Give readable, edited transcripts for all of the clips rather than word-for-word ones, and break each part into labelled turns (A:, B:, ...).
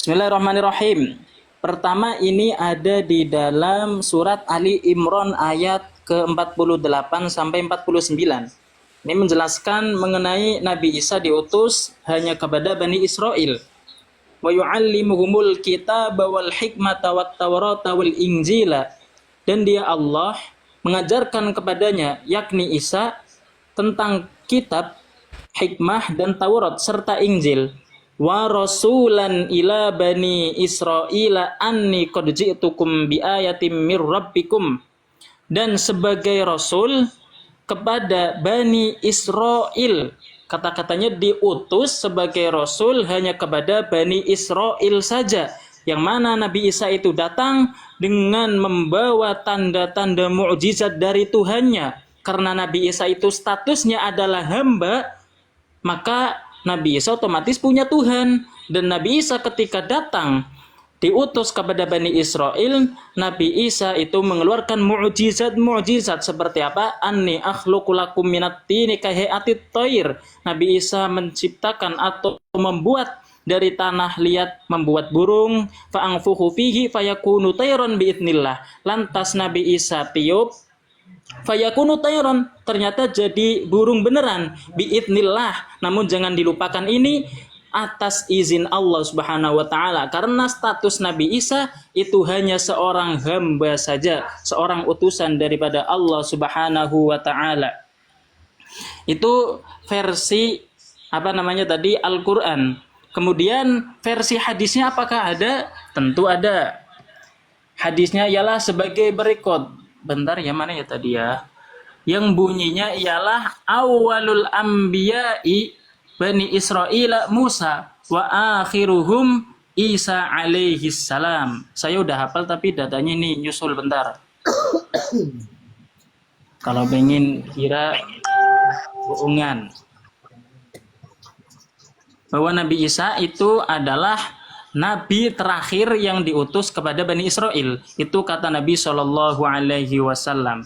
A: Bismillahirrahmanirrahim. Pertama ini ada di dalam surat Ali Imran ayat ke-48 sampai 49. Ini menjelaskan mengenai Nabi Isa diutus hanya kepada Bani Israel. Wa yu'allimuhumul kitaba wal hikmata wat tawrata wal injila. Dan dia Allah mengajarkan kepadanya, yakni Isa, tentang kitab, hikmah dan Taurat serta Injil. Wa rasulan ila bani Israila anni qad ji'tukum bi ayatin mir rabbikum, dan sebagai rasul kepada Bani Israel. Kata-katanya diutus sebagai rasul hanya kepada Bani Israel saja, yang mana Nabi Isa itu datang dengan membawa tanda-tanda mukjizat dari Tuhannya. Karena Nabi Isa itu statusnya adalah hamba, maka Nabi Isa otomatis punya Tuhan. Dan Nabi Isa ketika datang diutus kepada Bani Israel, Nabi Isa itu mengeluarkan mukjizat seperti apa? Anni akhluqu lakum minat tini kahai'atit thair. Nabi Isa menciptakan atau membuat dari tanah liat, membuat burung, fa'anfuhu fihi fayakunu tayran biidznillah. Lantas Nabi Isa tiup, fayakunu tayron, ternyata jadi burung beneran biidznillah. Namun jangan dilupakan ini atas izin Allah Subhanahu wa taala, karena status Nabi Isa itu hanya seorang hamba saja, seorang utusan daripada Allah Subhanahu wa taala. Itu versi tadi Al-Qur'an. Kemudian versi hadisnya apakah ada? Tentu ada. Hadisnya ialah sebagai berikut. Bentar ya, mana ya tadi ya? Yang bunyinya ialah awalul anbiya'i Bani Israil Musa wa akhiruhum Isa alaihi salam. Saya udah hafal tapi datanya ini nyusul bentar. Kalau pengen kira bohongan. Bahwa Nabi Isa itu adalah Nabi terakhir yang diutus kepada Bani Israel. Itu kata Nabi Shallallahu Alaihi Wasallam.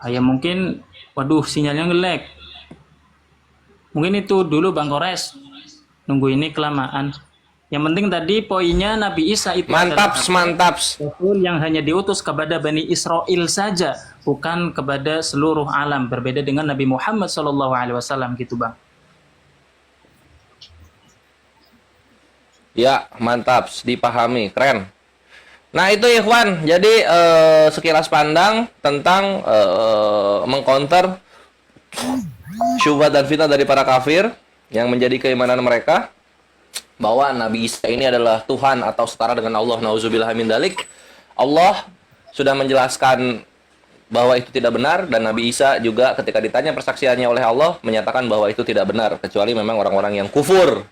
A: Ya mungkin, waduh sinyalnya nge-lag. Mungkin itu dulu Bang Kores. Nunggu ini kelamaan. Yang penting tadi poinnya Nabi Isa itu
B: mantap.
A: Rasul yang hanya diutus kepada Bani Israel saja, bukan kepada seluruh alam. Berbeda dengan Nabi Muhammad Shallallahu Alaihi Wasallam gitu Bang.
B: Ya, mantap, dipahami, keren. Nah, itu Ikhwan, jadi sekilas pandang tentang mengcounter syubhat dan fitnah dari para kafir yang menjadi keimanan mereka bahwa Nabi Isa ini adalah Tuhan atau setara dengan Allah. Nauzubillah min dalik. Allah sudah menjelaskan bahwa itu tidak benar, dan Nabi Isa juga ketika ditanya persaksiannya oleh Allah menyatakan bahwa itu tidak benar, kecuali memang orang-orang yang kufur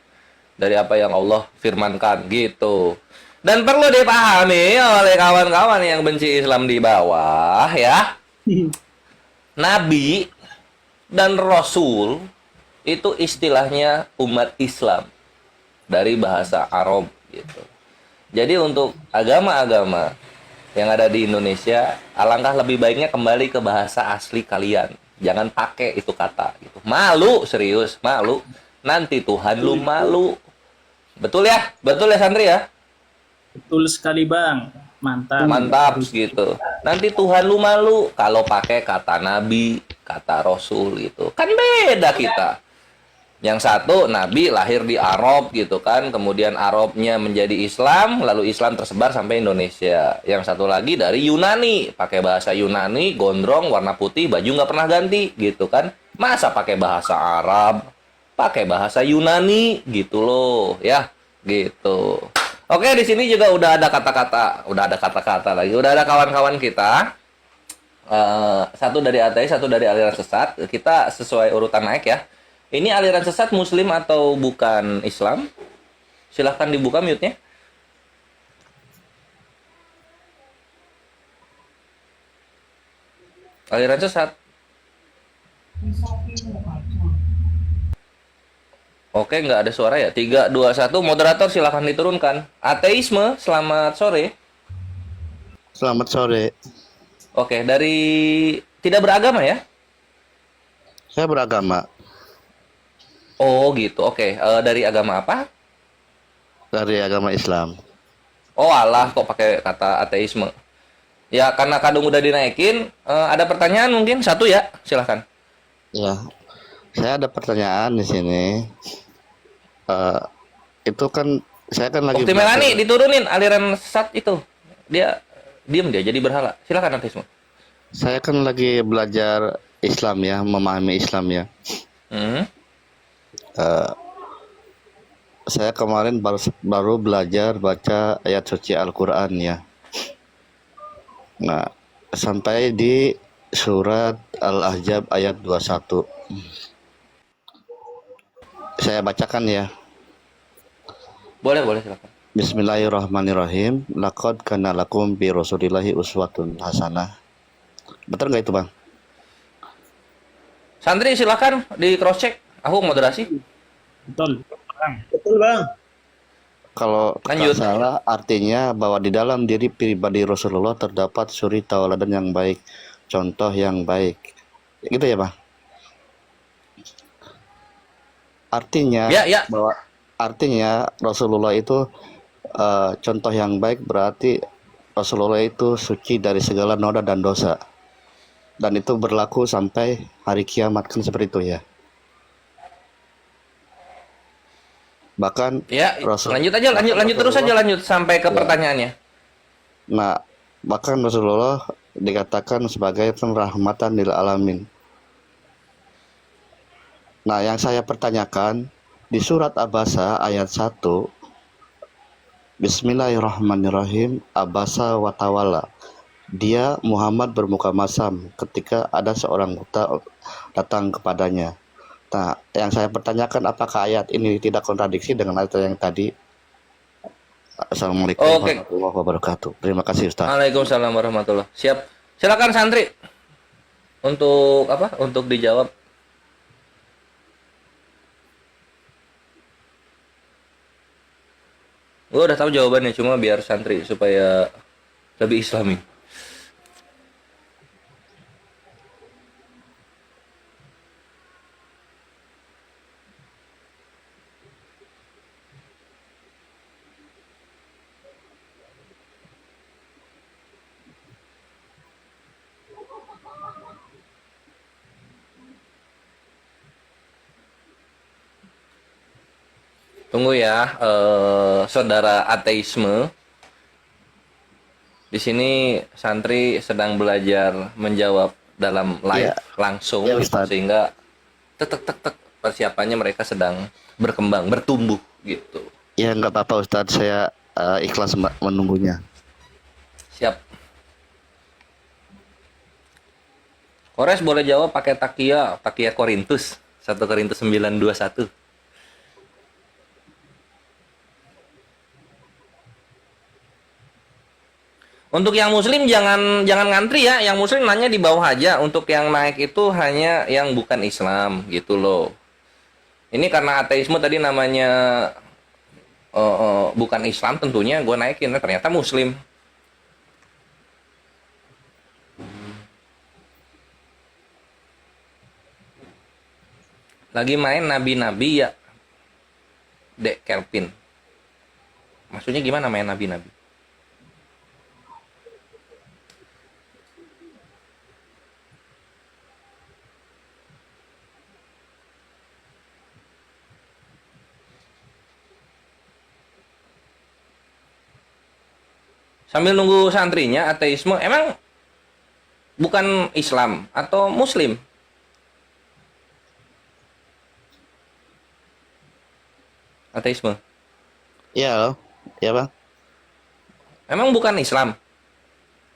B: dari apa yang Allah firmankan gitu. Dan perlu dipahami oleh kawan-kawan yang benci Islam di bawah ya. Nabi dan Rasul itu istilahnya umat Islam dari bahasa Arab gitu. Jadi untuk agama-agama yang ada di Indonesia, alangkah lebih baiknya kembali ke bahasa asli kalian. Jangan pakai itu kata gitu. Malu, serius, malu. Nanti Tuhan lu malu. Betul ya Sandri ya?
A: Betul sekali Bang,
B: mantap gitu. Nanti Tuhan lu malu kalau pakai kata Nabi, kata Rasul gitu. Kan beda kita. Yang satu Nabi lahir di Arab gitu kan, kemudian Arabnya menjadi Islam, lalu Islam tersebar sampai Indonesia. Yang satu lagi dari Yunani, pakai bahasa Yunani, gondrong, warna putih, baju nggak pernah ganti gitu kan. Masa pakai bahasa Arab, pakai bahasa Yunani gitu loh ya, gitu. Oke, di sini juga udah ada kata-kata lagi, udah ada kawan-kawan kita, satu dari ateis, satu dari aliran sesat. Kita sesuai urutan naik ya. Ini aliran sesat Muslim atau bukan Islam? Silahkan dibuka mute-nya. Aliran sesat. Oke, nggak ada suara ya. 3, 2, 1. Moderator silahkan diturunkan. Ateisme, selamat sore.
C: Selamat sore.
B: Oke, dari tidak beragama ya?
C: Saya beragama.
B: Oh gitu, oke. Dari agama apa?
C: dari agama Islam.
B: Oh alah, kok pakai kata ateisme? Ya karena kadung udah dinaikin, ada pertanyaan mungkin satu ya, silahkan.
C: Ya, saya ada pertanyaan di sini. Eh, itu kan saya kan lagi
B: Ukti
C: belajar.
B: Melani diturunin aliran sat itu. Dia diem dia jadi berhala. Silakan ateisme.
C: Saya kan lagi belajar Islam ya, memahami Islam ya.
B: Hmm.
C: Eh, saya kemarin baru belajar baca ayat suci Al-Quran ya. Nah, sampai di surat Al-Ahzab ayat 21. Saya bacakan ya.
B: Boleh silakan.
C: Bismillahirrahmanirrahim. Laqad kana lakum bi Rasulillahi uswatun hasanah. Betul nggak itu, Bang?
B: Santri silakan di cross check. Aku moderasi.
D: Betul, Bang. Betul, Bang.
C: Kalau
B: Lanjut.
C: tak salah artinya bahwa di dalam diri pribadi Rasulullah terdapat suri tauladan yang baik, contoh yang baik. Gitu ya, Bang? Artinya
B: Ya.
C: bahwa artinya Rasulullah itu contoh yang baik, berarti Rasulullah itu suci dari segala noda dan dosa. Dan itu berlaku sampai hari kiamat, kan seperti itu ya. Bahkan
B: Ya,
C: Rasul
B: lanjut aja, lanjut terus aja lanjut sampai ke pertanyaannya.
C: Nah, bahkan Rasulullah dikatakan sebagai rahmatan lil alamin. Nah, yang saya pertanyakan di surat Abasa ayat 1, Bismillahirrahmanirrahim, Abasa wa tawalla. Dia Muhammad bermuka masam ketika ada seorang buta datang kepadanya. Nah, yang saya pertanyakan, apakah ayat ini tidak kontradiksi dengan ayat yang tadi? Assalamualaikum
B: Oke.
C: warahmatullahi wabarakatuh. Terima kasih, Ustaz.
B: Waalaikumsalam warahmatullah. Siap. Silakan santri. Untuk apa? Untuk dijawab. Gue udah tahu jawabannya, cuma biar santri supaya lebih islami. Tunggu ya, saudara ateisme. Di sini santri sedang belajar menjawab dalam live
C: Iya.
B: langsung,
C: Iya,
B: gitu,
C: Ustaz.
B: sehingga tek persiapannya mereka sedang berkembang, bertumbuh gitu.
C: Ya, nggak apa-apa, Ustadz. Saya ikhlas menunggunya.
B: Siap. Kores boleh jawab pakai takia Korintus 1 Korintus 9:21. Untuk yang muslim jangan ngantri ya. Yang muslim nanya di bawah aja. Untuk yang naik itu hanya yang bukan Islam gitu loh. Ini karena ateisme tadi namanya bukan Islam, tentunya gue naikin. Ternyata muslim. Lagi main nabi-nabi ya, Dek Kelvin. Maksudnya gimana main nabi-nabi? Sambil nunggu santrinya, ateisme emang bukan Islam atau Muslim? Ateisme.
C: Iya loh. Ya, Bang.
B: Emang bukan Islam.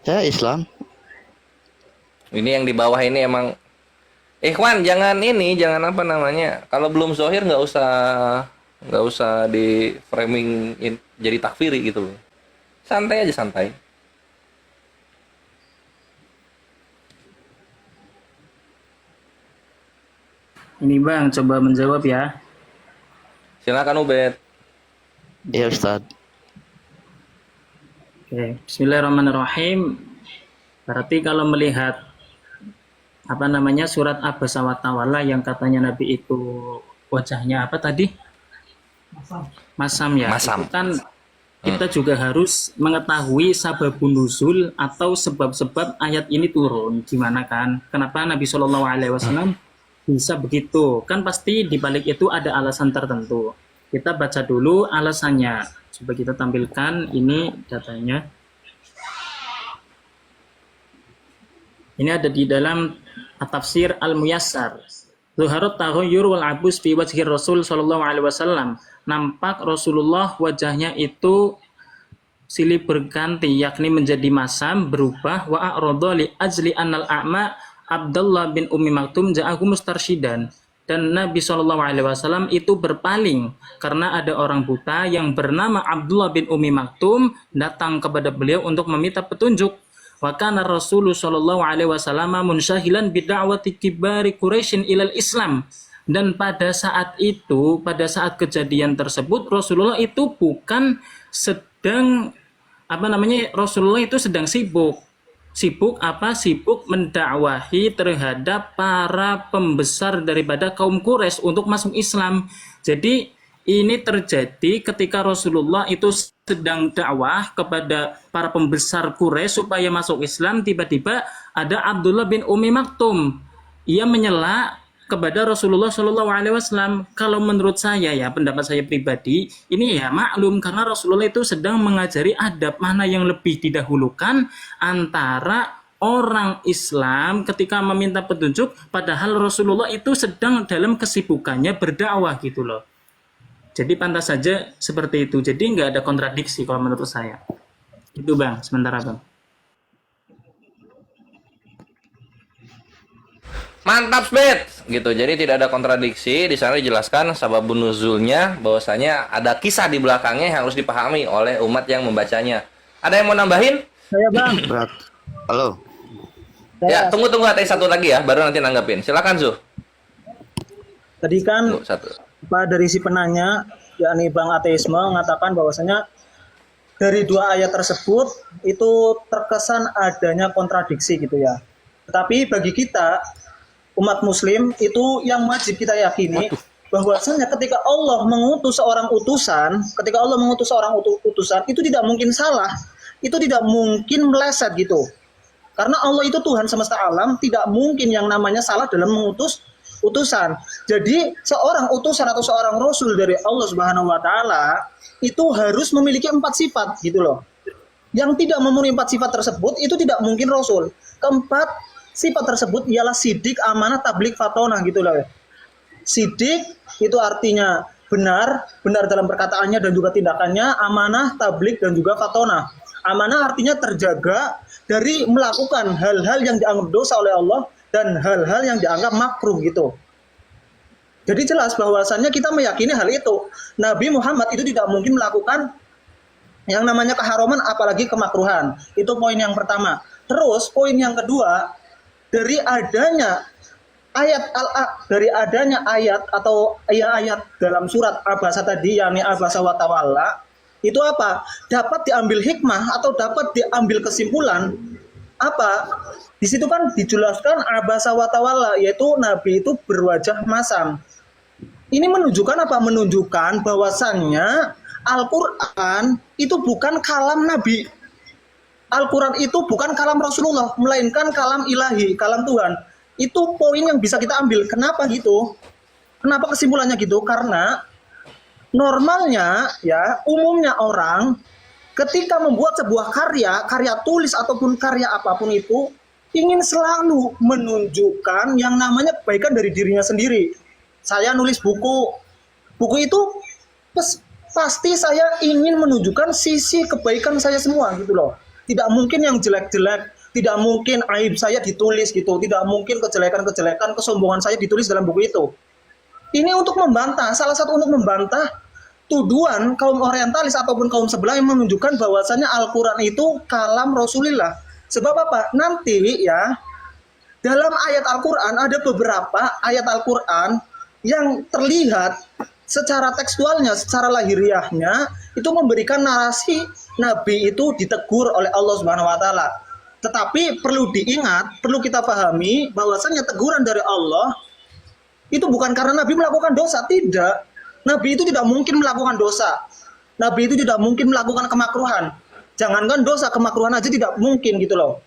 C: Saya Islam.
B: Ini yang di bawah ini emang Ikhwan, jangan apa namanya? Kalau belum zohir nggak usah di framing jadi takfiri gitu loh. Santai aja, santai.
A: Ini Bang, coba menjawab ya.
B: Silakan Ubed.
C: Iya, Ustadz.
A: Oke, Bismillahirrahmanirrahim. Berarti kalau melihat apa namanya surat Abasa wa Tawalla yang katanya Nabi itu wajahnya apa tadi? Masam ya.
B: Masam.
A: Itu kan kita juga harus mengetahui sababun nuzul atau sebab-sebab ayat ini turun. Gimana kan? Kenapa Nabi Shallallahu Alaihi Wasallam bisa begitu? Kan pasti di balik itu ada alasan tertentu. Kita baca dulu alasannya. Coba kita tampilkan ini datanya. Ini ada di dalam tafsir Al-Muyassar. Zuharat taghayyur wal abus fi wajhi Rasul sallallahu alaihi wasallam. Nampak Rasulullah wajahnya itu silih berganti, yakni menjadi masam, berubah. Wa a'radha li ajli annal a'ma Abdullah bin Ummi Maktum ja'ahu mustarsyidan. Dan Nabi SAW itu berpaling karena ada orang buta yang bernama Abdullah bin Ummi Maktum datang kepada beliau untuk meminta petunjuk. Wa kana Rasulullah sallallahu alaihi wasallam munsyahilan bid'awati kibari Quraisyin ilal Islam. Dan pada saat itu, pada saat kejadian tersebut, Rasulullah itu bukan sedang Rasulullah itu sedang sibuk. Sibuk mendakwahi terhadap para pembesar daripada kaum Quraisy untuk masuk Islam. Jadi ini terjadi ketika Rasulullah itu sedang dakwah kepada para pembesar Quraisy supaya masuk Islam. Tiba-tiba ada Abdullah bin Ummi Maktum. Ia menyela kepada Rasulullah Shallallahu Alaihi Wasallam. Kalau menurut saya ya, pendapat saya pribadi, ini ya maklum karena Rasulullah itu sedang mengajari adab mana yang lebih didahulukan antara orang Islam ketika meminta petunjuk, padahal Rasulullah itu sedang dalam kesibukannya berdakwah gitu loh. Jadi pantas saja seperti itu. Jadi nggak ada kontradiksi kalau menurut saya. Itu Bang, sementara Bang.
B: Mantap, Bet. Gitu. Jadi tidak ada kontradiksi. Di sana dijelaskan sababun nuzulnya, bahwasanya ada kisah di belakangnya yang harus dipahami oleh umat yang membacanya. Ada yang mau nambahin?
D: Saya Bang.
C: Berat. Halo.
B: Ya, tunggu satu lagi ya, baru nanti nanggapin. Silakan, Zu.
D: Tadi kan
B: Tunggu, satu.
D: dari si penanya, yakni Bang Ateisme, mengatakan bahwasanya dari dua ayat tersebut itu terkesan adanya kontradiksi gitu ya. Tetapi bagi kita umat muslim itu yang wajib kita yakini bahwasanya ketika Allah mengutus seorang utusan, itu tidak mungkin salah, itu tidak mungkin meleset gitu. Karena Allah itu Tuhan semesta alam, tidak mungkin yang namanya salah dalam mengutus utusan. Jadi seorang utusan atau seorang rasul dari Allah Subhanahu wa taala itu harus memiliki 4 sifat gitu loh. Yang tidak memenuhi 4 sifat tersebut itu tidak mungkin rasul. Keempat sifat tersebut ialah sidik, amanah, tablik, fatonah gitu loh. Sidik itu artinya benar dalam perkataannya dan juga tindakannya, amanah, tablik dan juga fatonah. Amanah artinya terjaga dari melakukan hal-hal yang dianggap dosa oleh Allah dan hal-hal yang dianggap makruh gitu. Jadi jelas bahwasannya kita meyakini hal itu. Nabi Muhammad itu tidak mungkin melakukan yang namanya keharuman apalagi kemakruhan. Itu poin yang pertama. Terus poin yang kedua, dari adanya ayat atau ayat dalam surat Abasa tadi, yakni Abasa wa tawalla, itu apa? Dapat diambil hikmah atau dapat diambil kesimpulan apa? Di situ kan dijelaskan Abasa wa tawalla, yaitu Nabi itu berwajah masam. Ini menunjukkan apa? Menunjukkan bahwasannya Al-Quran itu bukan kalam Nabi. Al-Quran itu bukan kalam Rasulullah, melainkan kalam ilahi, kalam Tuhan. Itu poin yang bisa kita ambil. Kenapa gitu? Kenapa kesimpulannya gitu? Karena normalnya ya, umumnya orang ketika membuat sebuah karya tulis ataupun karya apapun itu, ingin selalu menunjukkan yang namanya kebaikan dari dirinya sendiri. Saya nulis buku itu pasti saya ingin menunjukkan sisi kebaikan saya semua gitu loh. Tidak mungkin yang jelek-jelek, tidak mungkin aib saya ditulis gitu, tidak mungkin kejelekan-kejelekan, kesombongan saya ditulis dalam buku itu. Ini untuk membantah, salah satu untuk membantah tuduhan kaum orientalis ataupun kaum sebelah yang menunjukkan bahwasannya Al-Quran itu kalam Rasulullah. Sebab apa? Nanti ya, dalam ayat Al-Quran ada beberapa ayat Al-Quran yang terlihat secara tekstualnya, secara lahiriahnya itu memberikan narasi Nabi itu ditegur oleh Allah Subhanahu wa taala. Tetapi perlu diingat, perlu kita pahami bahwasanya teguran dari Allah itu bukan karena Nabi melakukan dosa, tidak. Nabi itu tidak mungkin melakukan dosa. Nabi itu tidak mungkin melakukan kemakruhan. Jangankan dosa, kemakruhan aja tidak mungkin gitu loh.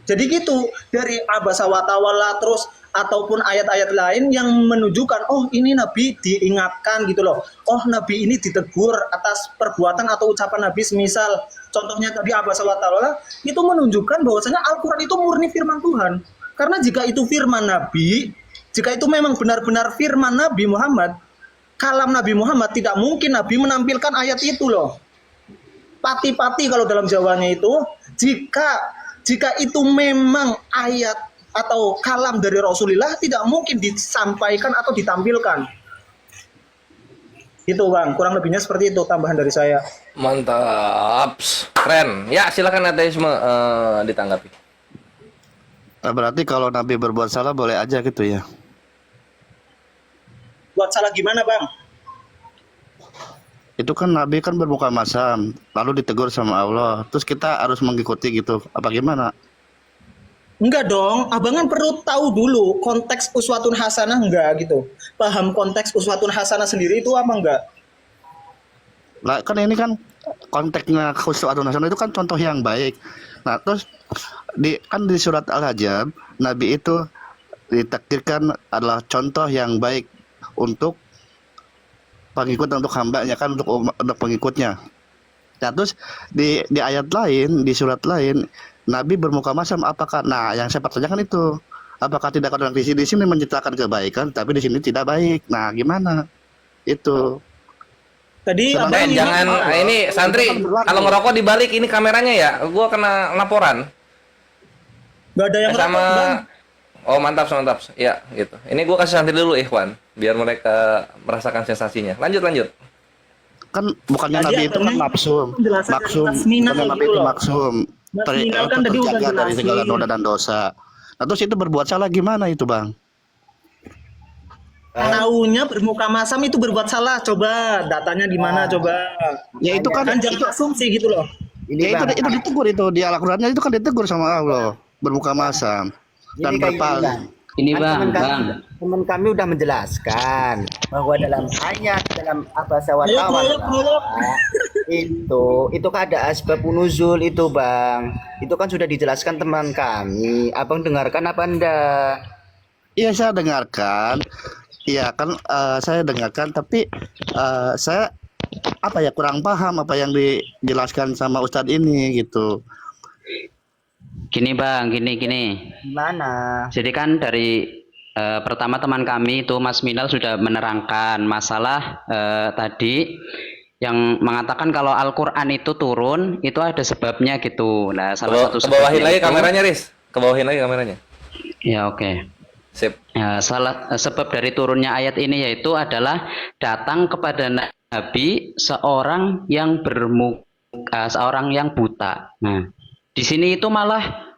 D: Jadi gitu, dari abasa wa tawalla terus ataupun ayat-ayat lain yang menunjukkan oh ini Nabi diingatkan gitu loh. Oh Nabi ini ditegur atas perbuatan atau ucapan Nabi, semisal contohnya tadi abasa wa tawalla, itu menunjukkan bahwasanya Al-Qur'an itu murni firman Tuhan. Karena jika itu firman Nabi, jika itu memang benar-benar firman Nabi Muhammad, kalam Nabi Muhammad, tidak mungkin Nabi menampilkan ayat itu loh. Pati-pati kalau dalam Jawanya itu, jika itu memang ayat atau kalam dari Rasulullah, tidak mungkin disampaikan atau ditampilkan. Itu Bang, kurang lebihnya seperti itu tambahan dari saya.
B: Mantap. Keren. Ya, silakan ateisme ditanggapi.
C: Berarti kalau Nabi berbuat salah boleh aja gitu ya.
D: Buat salah gimana Bang?
C: Itu kan Nabi kan bermuka masam, lalu ditegur sama Allah. Terus kita harus mengikuti gitu. Apa gimana?
D: Enggak dong, abang kan perlu tahu dulu konteks uswatun hasanah enggak gitu. Paham konteks uswatun hasanah sendiri itu apa enggak?
C: Nah, kan ini kan konteksnya khusnul hasanah itu kan contoh yang baik. Nah, terus di surat Al-Hajj, Nabi itu ditakdirkan adalah contoh yang baik untuk pengikut, untuk hambanya kan, untuk pengikutnya. Nah, terus di ayat lain, di surat lain, Nabi bermuka masam apakah? Nah, yang saya pertanyakan itu, apakah tidak ada di sini menciptakan kebaikan, tapi di sini tidak baik? Nah, gimana? Itu.
D: Tadi abang
B: Jangan ini santri kalau ngerokok dibalik ini kameranya ya. Gua kena laporan.
D: enggak ada yang
B: Sama
D: ngerokok, Bang.
B: Oh, mantap. Ya, gitu. Ini gua kasih santri dulu, Ikhwan, biar mereka merasakan sensasinya. Lanjut.
C: Kan bukannya
D: Tadi
C: Nabi itu kan
D: abangnya
C: maksum,
D: penjelasan Mas Minal
C: bukannya Nabi
D: gitu
C: itu
D: loh.
C: maksum,
D: Mas Minal kan tadi udah
C: terjaga dari segala
D: jelasin.
C: noda dan dosa. Nah, terus itu berbuat salah gimana itu Bang?
D: Taunya bermuka masam itu berbuat salah. Coba datanya di mana coba.
C: Ya itu kan
D: Kan jangan asumsi gitu loh.
C: ya itu ditegur itu di Al-Qur'annya itu kan ditegur sama Allah, bermuka masam dan
E: Jadi kayak gini,
C: berpaling.
E: Bang.
F: Ini
E: Kan
F: Bang,
E: teman kami udah menjelaskan bahwa dalam ayat dalam abasa wa
D: Ayo,
E: tawalla
D: prolog.
E: itu kan ada asbab nuzul itu Bang. Itu kan sudah dijelaskan teman kami. Abang dengarkan apa enggak?
C: Iya saya dengarkan. Iya kan saya dengarkan tapi saya apa ya kurang paham apa yang dijelaskan sama Ustadz ini gitu.
F: gini Bang, gini.
E: Gimana?
F: Jadi kan dari pertama teman kami itu Mas Minal sudah menerangkan masalah tadi yang mengatakan kalau Al-Quran itu turun itu ada sebabnya gitu. Nah, salah satu
B: Kebawahin
F: sebabnya
B: lagi
F: itu,
B: kameranya, Riz. Kebawahin lagi kameranya.
F: ya oke.
B: Sip.
F: Ya, sebab dari turunnya ayat ini yaitu adalah datang kepada Nabi seorang yang seorang yang buta. Nah, di sini itu malah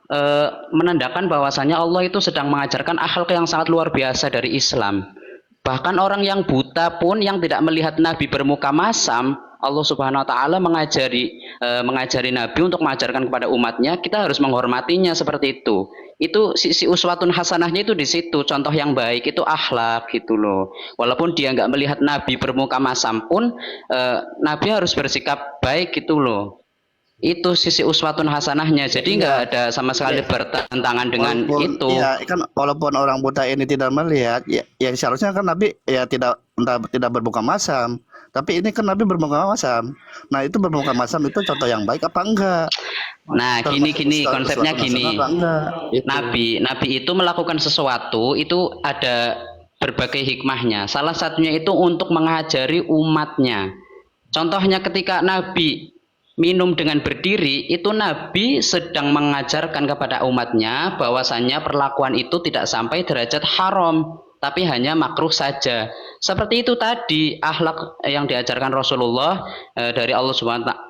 F: menandakan bahwasanya Allah itu sedang mengajarkan akhlak yang sangat luar biasa dari Islam. Bahkan orang yang buta pun yang tidak melihat Nabi bermuka masam, Allah Subhanahu wa taala mengajari Nabi untuk mengajarkan kepada umatnya, kita harus menghormatinya seperti itu. Itu sisi uswatun hasanahnya itu di situ, contoh yang baik itu akhlak gitu loh. Walaupun dia nggak melihat Nabi bermuka masam pun Nabi harus bersikap baik gitu loh. Itu sisi uswatun hasanahnya. Jadi nggak ada sama sekali bertentangan dengan itu.
C: Ya kan walaupun orang buta ini tidak melihat ya seharusnya kan Nabi ya tidak berbuka masam. Tapi ini kan Nabi bermuka masam. Nah, itu bermuka masam itu contoh yang baik apa enggak?
F: Nah, gini konsepnya gini.
C: Gitu.
F: Nabi itu melakukan sesuatu itu ada berbagai hikmahnya. Salah satunya itu untuk mengajari umatnya. Contohnya ketika Nabi minum dengan berdiri, itu Nabi sedang mengajarkan kepada umatnya bahwasannya perlakuan itu tidak sampai derajat haram, tapi hanya makruh saja. Seperti itu tadi akhlak yang diajarkan Rasulullah dari Allah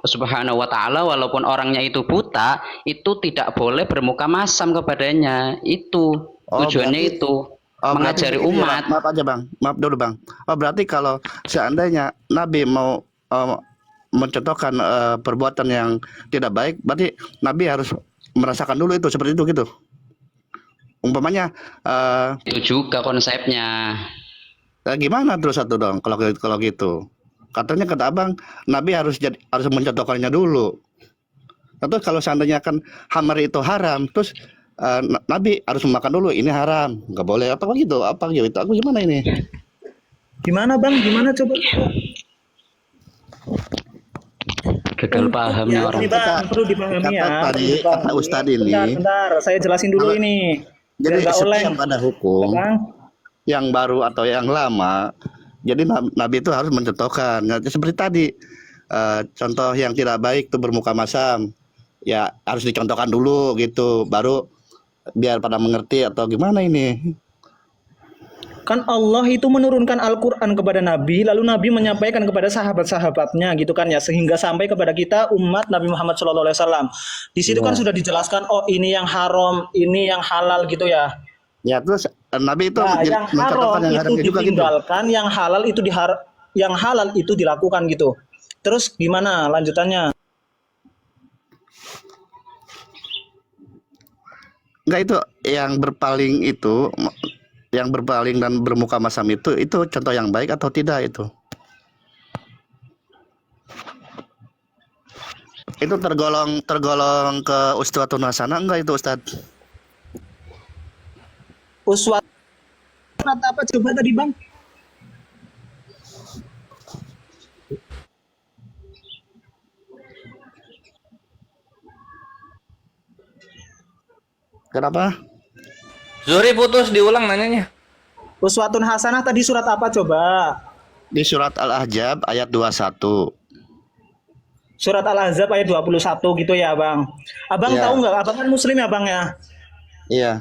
F: Subhanahu wa taala, walaupun orangnya itu buta, itu tidak boleh bermuka masam kepadanya. Itu tujuannya itu mengajari
C: berarti begini,
F: umat.
C: Bang. Maaf aja Bang, maaf dulu Bang. Berarti kalau seandainya Nabi mau mencontohkan perbuatan yang tidak baik, berarti Nabi harus merasakan dulu itu seperti itu gitu. Umpamanya
F: Itu juga konsepnya.
C: Nah, gimana terus satu dong kalau gitu? Katanya kata abang, Nabi harus mencontohkannya dulu. Atau kalau seandainya kan hammer itu haram, terus Nabi harus memakan dulu, ini haram, nggak boleh apa gitu? Apa gitu? Aku gimana ini?
D: Gimana Bang? Gimana coba?
F: Gagal paham nih
D: Ya,
F: orang.
D: ini Bang, perlu dipahami ya.
C: Kata Ustadz ini,
D: Bentar, saya jelasin dulu
C: Kalau-
D: ini.
C: jadi
D: Biar nggak oleng.
C: setiap ada hukum
D: Bang,
C: yang baru atau yang lama, jadi Nabi itu harus mencontohkan. Nah, seperti tadi, contoh yang tidak baik itu bermuka masam, ya harus dicontohkan dulu gitu, baru biar pada mengerti atau gimana ini?
D: kan Allah itu menurunkan Al-Quran kepada Nabi, lalu Nabi menyampaikan kepada sahabat-sahabatnya gitu kan ya, sehingga sampai kepada kita umat Nabi Muhammad SAW. Di situ kan sudah dijelaskan, oh ini yang haram, ini yang halal gitu ya.
C: Ya terus Nabi itu
D: Nah, yang haram
C: mencontohkan yang
D: itu
C: haramnya juga gitu.
D: ditinggalkan, yang halal itu dilakukan gitu. Terus gimana lanjutannya?
C: Enggak, itu yang berpaling dan bermuka masam itu contoh yang baik atau tidak itu? Itu tergolong ke uswatun hasanah enggak itu Ustadz?
D: Uswat apa coba tadi Bang?
C: Kenapa?
B: Zuhri putus, diulang nanyanya.
D: Uswatun hasanah tadi surat apa coba?
C: Di surat Al-Ahzab ayat 21.
D: Surat Al-Ahzab ayat 21 gitu ya Bang. Abang
C: Ya.
D: tahu nggak? Abang kan muslim ya Bang ya?
C: Iya.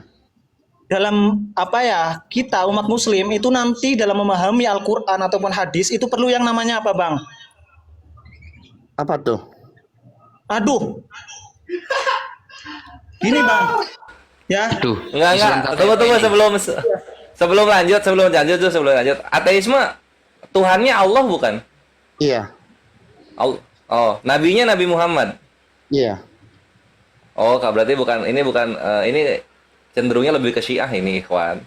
D: Dalam apa ya, kita umat muslim itu nanti dalam memahami Al-Quran ataupun hadis itu perlu yang namanya apa Bang?
C: Apa tuh?
D: Aduh. Gini Bang. Ya,
F: Duh,
B: Enggak. Tunggu sebelum lanjut. Ateisme Tuhannya Allah bukan?
C: Iya.
B: Oh, nabinya Nabi Muhammad.
C: Iya.
B: Oh, berarti ini cenderungnya lebih ke Syiah ini, ikhwan.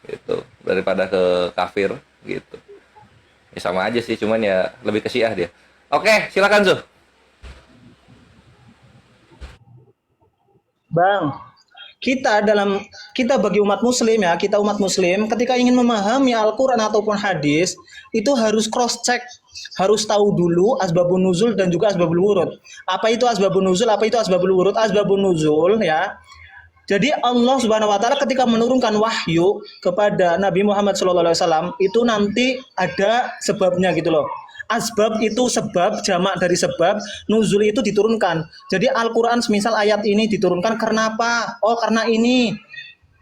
B: Gitu, daripada ke kafir gitu. Ya sama aja sih, cuman ya lebih ke Syiah dia. Oke, silakan Zuh.
D: Bang. Kita bagi umat muslim ya, kita umat muslim ketika ingin memahami Al-Quran ataupun hadis itu harus cross check, harus tahu dulu asbabun nuzul dan juga asbabul wurud. Apa itu asbabun nuzul, apa itu asbabul wurud? Asbabun nuzul ya. Jadi Allah Subhanahu wa taala ketika menurunkan wahyu kepada Nabi Muhammad SAW itu nanti ada sebabnya gitu loh. Asbab itu sebab, jamak dari sebab, nuzul itu diturunkan. Jadi Al-Quran semisal ayat ini diturunkan karena apa? Oh karena ini.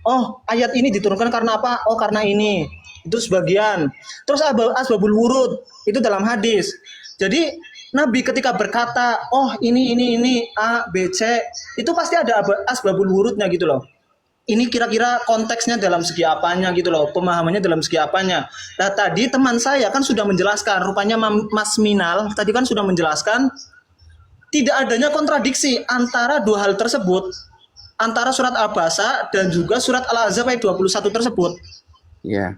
D: Oh ayat ini diturunkan karena apa? Oh karena ini. Itu sebagian. Terus asbabul wurud itu dalam hadis. Jadi Nabi ketika berkata, oh ini A, B, C, itu pasti ada asbabul wurudnya gitu loh. Ini kira-kira konteksnya dalam segi apanya gitu loh, pemahamannya dalam segi apanya. Nah tadi teman saya kan sudah menjelaskan, rupanya Mas Minal tadi kan sudah menjelaskan tidak adanya kontradiksi antara dua hal tersebut, antara surat Abasa dan juga surat Al-Ahzab ayat 21 tersebut.
C: Iya.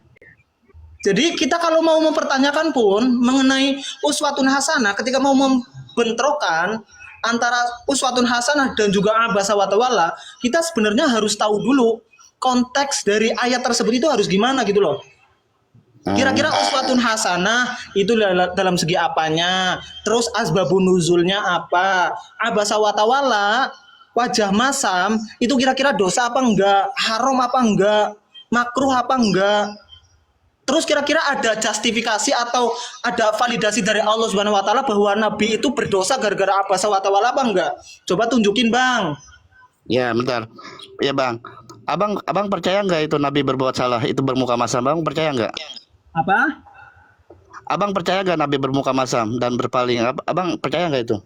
D: Jadi kita kalau mau mempertanyakan pun mengenai uswatun hasanah, ketika mau membentrokan antara uswatun hasanah dan juga abasa wa tawalla, kita sebenarnya harus tahu dulu konteks dari ayat tersebut itu harus gimana gitu loh. Kira-kira uswatun hasanah itu dalam segi apanya, terus asbabun nuzulnya apa, abasa wa tawalla, wajah masam itu kira-kira dosa apa enggak, haram apa enggak, makruh apa enggak. Terus kira-kira ada justifikasi atau ada validasi dari Allah Subhanahu wa taala bahwa Nabi itu berdosa gara-gara abasa wa tawalla apa enggak? Coba tunjukin, Bang.
C: Ya, bentar. Ya, Bang. Abang percaya nggak itu Nabi berbuat salah, itu bermuka masam? Abang percaya nggak?
D: Apa?
C: Abang percaya nggak Nabi bermuka masam dan berpaling? Abang percaya nggak itu?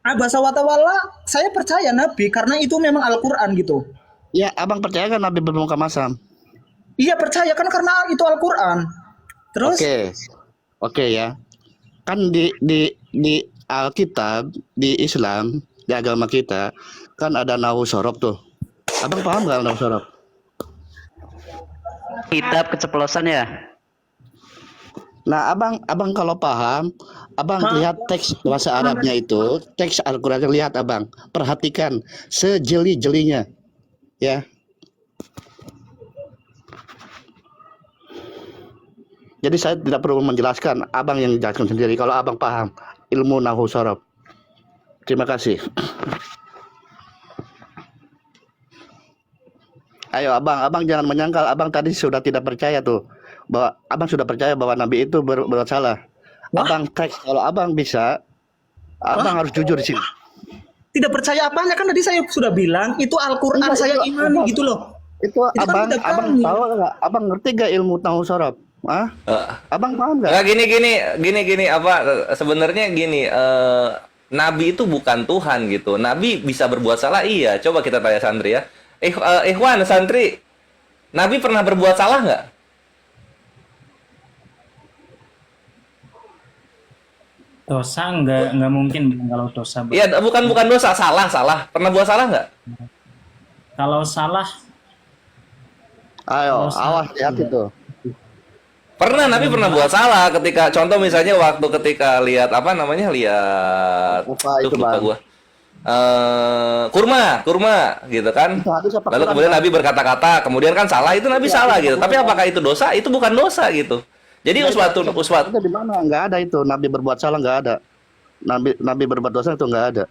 D: Abasa wa tawalla, saya percaya Nabi karena itu memang Al-Qur'an gitu.
C: Ya, abang percaya nggak Nabi bermuka masam?
D: Iya percaya kan karena itu Al-Qur'an. Terus
C: Oke ya. Kan di Alkitab, di Islam, di agama kita kan ada nahu sorob tuh. Abang paham nggak nahu sorob?
F: kitab keceplosan ya.
C: Nah, abang kalau paham, abang lihat teks bahasa Arabnya itu, teks Al-Qur'an, lihat abang, perhatikan sejeli-jelinya, ya. Jadi saya tidak perlu menjelaskan, abang yang jelaskan sendiri kalau abang paham ilmu nahwu sorof. Terima kasih. Ayo abang jangan menyangkal, abang tadi sudah tidak percaya tuh, bahwa abang sudah percaya bahwa Nabi itu berbuat salah.
D: Wah.
C: Abang teks, kalau abang bisa, abang harus jujur di sini.
D: Tidak percaya apanya, kan tadi saya sudah bilang itu Al-Qur'an
C: Enggak,
D: saya
C: itu
D: imani gitu loh.
C: Itu
D: Itu kan tidak
C: abang
D: kami.
C: tahu nggak? Abang ngerti gak ilmu nahwu sorof? Ah, abang paham nggak?
B: Nggak, gini apa sebenarnya gini, Nabi itu bukan Tuhan gitu. Nabi bisa berbuat salah, iya. Coba kita tanya santri ya. Ikhwan santri, Nabi pernah berbuat salah nggak?
A: Dosa nggak mungkin kalau dosa.
B: Iya, bukan dosa, salah. Pernah buat salah nggak?
A: Kalau salah,
C: Ayo,
A: kalau salah
C: awas lihat itu.
B: Pernah, Nabi pernah buat salah ketika contoh misalnya waktu ketika lihat apa namanya? Lihat
C: Apa itu,
B: lupa
C: Bang?
B: gua. Kurma gitu kan.
C: Itu hadis apa
B: Lalu
C: Quran,
B: kemudian
C: Bang?
B: Nabi berkata-kata, kemudian kan salah, itu Nabi salah gitu. Tapi apakah itu dosa? Itu bukan dosa gitu. Jadi uswat
C: Itu di mana? Nggak ada itu. Nabi berbuat salah nggak ada. Nabi berbuat dosa itu nggak ada.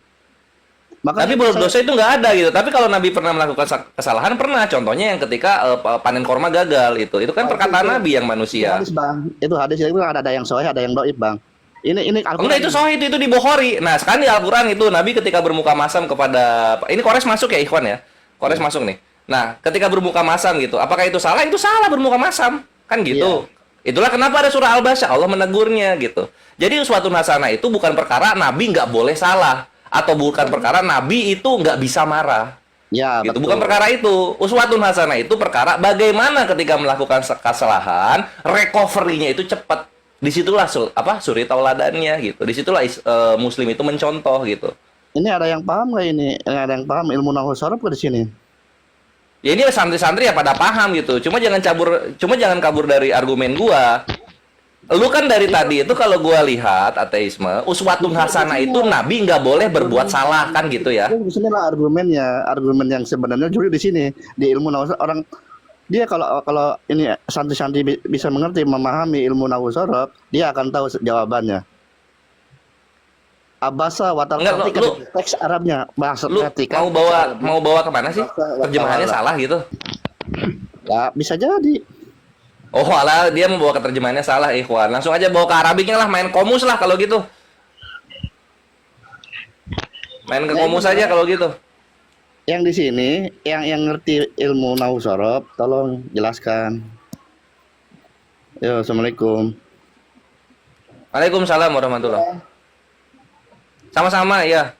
C: Makanya
B: Nabi berbuat dosa itu nggak ada gitu. Tapi kalau Nabi pernah melakukan kesalahan, pernah. Contohnya yang ketika panen korma gagal itu kan perkataan Nabi yang
C: itu
B: manusia.
C: hadis, Bang. Itu hadis itu ada yang sahih, ada yang dhaif, Bang. Ini Al-Qur'an.
B: Enggak, itu sahih, itu di Bukhari. Nah, sekarang di Al-Qur'an itu Nabi ketika bermuka masam kepada ini Kores masuk ya, Ikhwan ya. Kores masuk nih. Nah, ketika bermuka masam gitu, apakah itu salah? Itu salah bermuka masam. Kan gitu. Itulah kenapa ada surah Al-Baqarah, Allah menegurnya gitu. Jadi uswatun hasanah itu bukan perkara Nabi nggak boleh salah atau bukan perkara Nabi itu nggak bisa marah.
C: Ya,
B: Gitu.
C: betul.
B: Bukan perkara itu. Uswatun hasanah itu perkara bagaimana ketika melakukan kesalahan, recovery-nya itu cepat. Disitulah suri tauladannya gitu. Disitulah muslim itu mencontoh gitu.
C: Ini ada yang paham nggak ini? Ada yang paham ilmu nahwu sorof di sini?
B: Ya ini santri-santri ya pada paham gitu. Cuma jangan kabur dari argumen gua. Lu kan dari tadi itu kalau gua lihat ateisme, uswatun hasanah itu Nabi nggak boleh berbuat salah kan gitu ya.
C: Di sini lah argumennya, argumen yang sebenarnya juri di sini di ilmu nahwu sorof. Orang dia kalau ini santri-santri bisa mengerti, memahami ilmu nahwu sorof, dia akan tahu jawabannya. Abasa watal
B: Enggak,
C: teks Arabnya, bahasa
B: Lu
C: perhatikan.
B: mau bawa kemana sih? Terjemahannya salah gitu.
C: Ya, bisa jadi.
B: Oh, alah dia membawa ke terjemahannya salah, ikhwan. Langsung aja bawa ke Arabiknya lah, main komus lah kalau gitu. Main ke komus aja kalau gitu.
C: Yang di sini, yang ngerti ilmu nahwu sorof, tolong jelaskan. Yo, assalamualaikum.
B: Waalaikumsalam warahmatullahi. Sama-sama ya.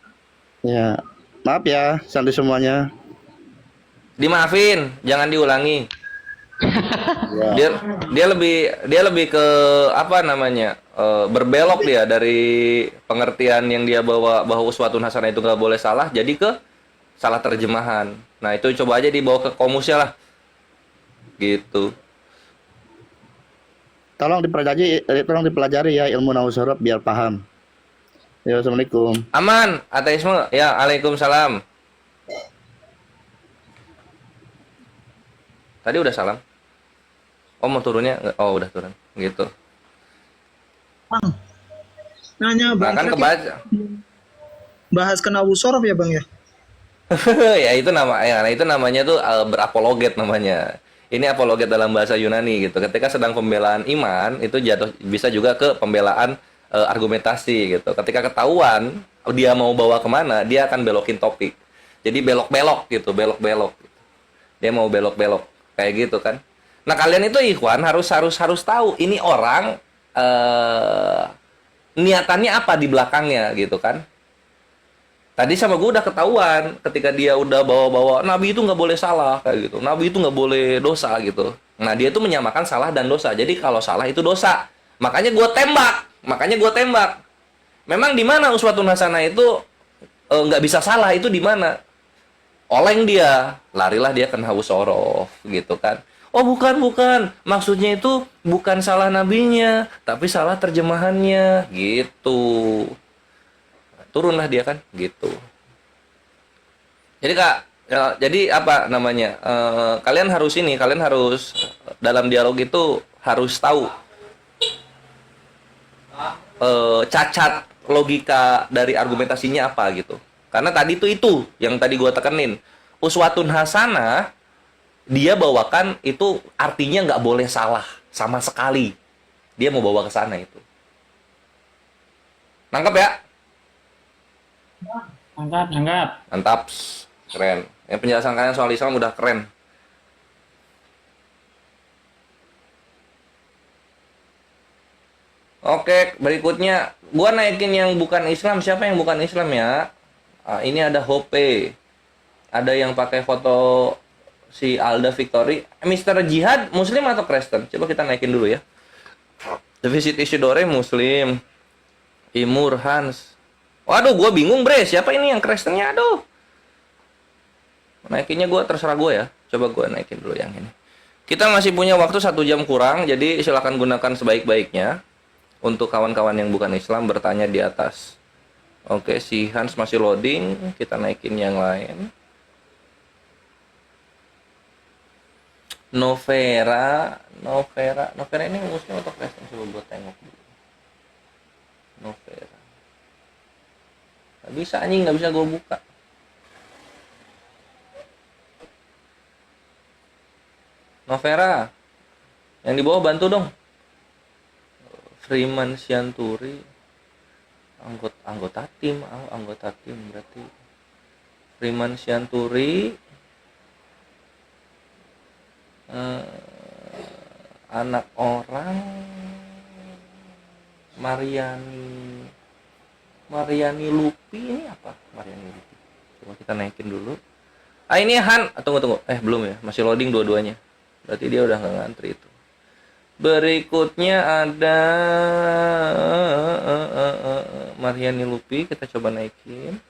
C: Ya, maaf ya, santri semuanya.
B: Dimaafin, jangan diulangi.
C: Ya.
B: Dia lebih ke apa namanya? Berbelok dia dari pengertian yang dia bawa bahwa uswatun hasanah itu nggak boleh salah, jadi ke salah terjemahan. Nah, itu coba aja dibawa ke komusnya lah. Gitu.
C: Tolong dipelajari ya ilmu nahwu sorof biar paham. Ya, assalamualaikum.
B: Aman, ateisme. Ya, Waalaikumsalam. Tadi udah salam. Oh, mau turunnya? Oh, udah turun. Gitu.
D: Bang, nanya
B: Nah,
D: Bang,
B: kan
D: kira-kira
B: kebaca.
D: bahas ke nahwu sorof ya Bang ya?
B: Ya itu namanya tuh berapologet namanya. Ini apologet dalam bahasa Yunani gitu. Ketika sedang pembelaan iman itu jatuh bisa juga ke pembelaan argumentasi gitu. Ketika ketahuan dia mau bawa kemana, dia akan belokin topik. Jadi belok-belok gitu, belok-belok. Dia mau belok-belok kayak gitu kan. Nah, kalian itu ikhwan harus tahu ini orang niatannya apa di belakangnya gitu kan. Tadi sama gue udah ketahuan ketika dia udah bawa-bawa Nabi itu nggak boleh salah kayak gitu. Nabi itu nggak boleh dosa gitu. Nah, dia itu menyamakan salah dan dosa. Jadi kalau salah itu dosa. Makanya gue tembak. Memang di mana uswatun hasanah itu nggak bisa salah, itu di mana? Oleng dia, larilah dia ke nahwu sorof gitu kan. Oh bukan, bukan. Maksudnya itu bukan salah nabinya, tapi salah terjemahannya. Gitu. Turunlah dia kan, gitu. Jadi Kak, ya, jadi apa namanya? Kalian harus ini, kalian harus dalam dialog itu harus tahu cacat logika dari argumentasinya apa gitu. Karena tadi itu yang tadi gua tekenin. Uswatun hasanah dia bawakan itu artinya nggak boleh salah sama sekali. Dia mau bawa ke sana itu. Nangkep ya?
A: Anggap.
B: Mantap. Keren. Yang penjelasan kalian soal Islam udah keren. Oke, berikutnya gua naikin yang bukan Islam. Siapa yang bukan Islam ya? Ini ada Hope. Ada yang pakai foto si Alda Victory. Mr. Jihad Muslim atau Kristen? Coba kita naikin dulu ya. Defisit Isidore Muslim. Imur Hans. Waduh, gua bingung bre. Siapa ini yang Kristennya? Aduh. Naikinnya gua terserah gua ya. Coba gua naikin dulu yang ini. Kita masih punya waktu 1 jam kurang. Jadi silakan gunakan sebaik-baiknya. Untuk kawan-kawan yang bukan Islam bertanya di atas. Oke, si Hans masih loading. Kita naikin yang lain. Novera ini Muslim atau Kristen? Coba buat tengok dulu. Novera. Gak bisa anjing, gak bisa gue buka. Novera. Yang di bawah bantu dong. Freeman Sianturi. Anggota tim berarti. Freeman Sianturi. Anak orang Mariani Lupi ini apa? Mariani Lupi. Coba kita naikin dulu. Ini Han. Tunggu. Belum ya. Masih loading dua-duanya. Berarti dia udah nggak ngantri itu. Berikutnya ada Mariani Lupi. Kita coba naikin.